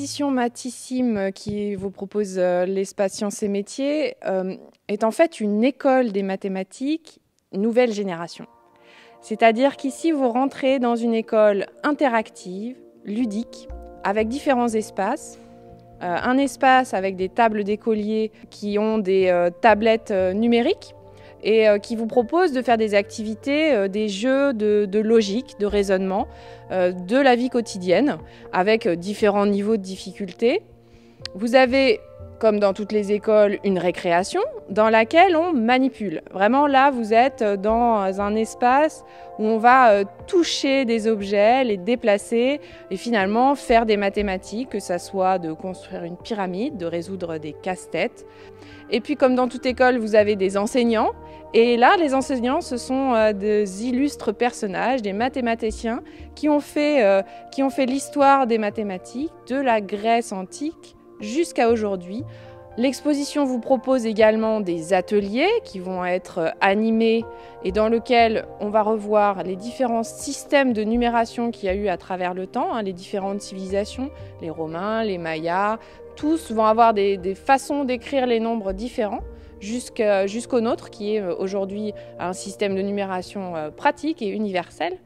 L'exposition Mathissime qui vous propose l'espace Sciences et Métiers est en fait une école des mathématiques nouvelle génération. C'est-à-dire qu'ici, vous rentrez dans une école interactive, ludique, avec différents espaces. Un espace avec des tables d'écoliers qui ont des tablettes numériques et qui vous propose de faire des activités, des jeux de logique, de raisonnement, de la vie quotidienne, avec différents niveaux de difficulté. Vous avez, comme dans toutes les écoles, une récréation dans laquelle on manipule. Vraiment, là, vous êtes dans un espace où on va toucher des objets, les déplacer et finalement faire des mathématiques, que ça soit de construire une pyramide, de résoudre des casse-têtes. Et puis, comme dans toute école, vous avez des enseignants. Et là, les enseignants, ce sont des illustres personnages, des mathématiciens qui ont fait l'histoire des mathématiques, de la Grèce antique jusqu'à aujourd'hui. L'exposition vous propose également des ateliers qui vont être animés et dans lesquels on va revoir les différents systèmes de numération qu'il y a eu à travers le temps, les différentes civilisations, les Romains, les Mayas. Tous vont avoir des façons d'écrire les nombres différents jusqu'au nôtre qui est aujourd'hui un système de numération pratique et universel.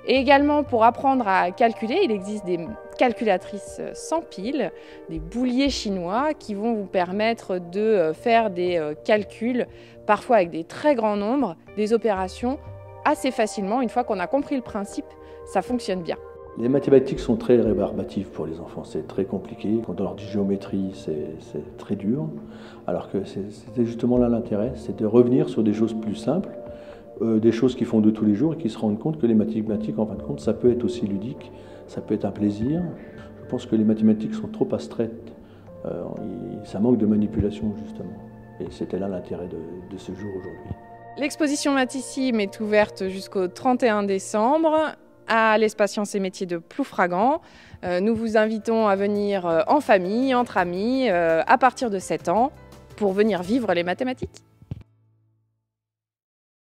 Et également pour apprendre à calculer, il existe des calculatrices sans pile, des bouliers chinois qui vont vous permettre de faire des calculs, parfois avec des très grands nombres, des opérations assez facilement. Une fois qu'on a compris le principe, ça fonctionne bien. Les mathématiques sont très rébarbatives pour les enfants, c'est très compliqué. Quand on leur dit géométrie, c'est très dur. Alors que c'était justement là l'intérêt, c'est de revenir sur des choses plus simples, des choses qu'ils font de tous les jours et qui se rendent compte que les mathématiques, en fin de compte, ça peut être aussi ludique, ça peut être un plaisir. Je pense que les mathématiques sont trop abstraites, ça manque de manipulation justement. Et c'était là l'intérêt de ce jour aujourd'hui. L'exposition Mathissime est ouverte jusqu'au 31 décembre. À l'espace Sciences et Métiers de Ploufragan. Nous vous invitons à venir en famille, entre amis, à partir de 7 ans, pour venir vivre les mathématiques.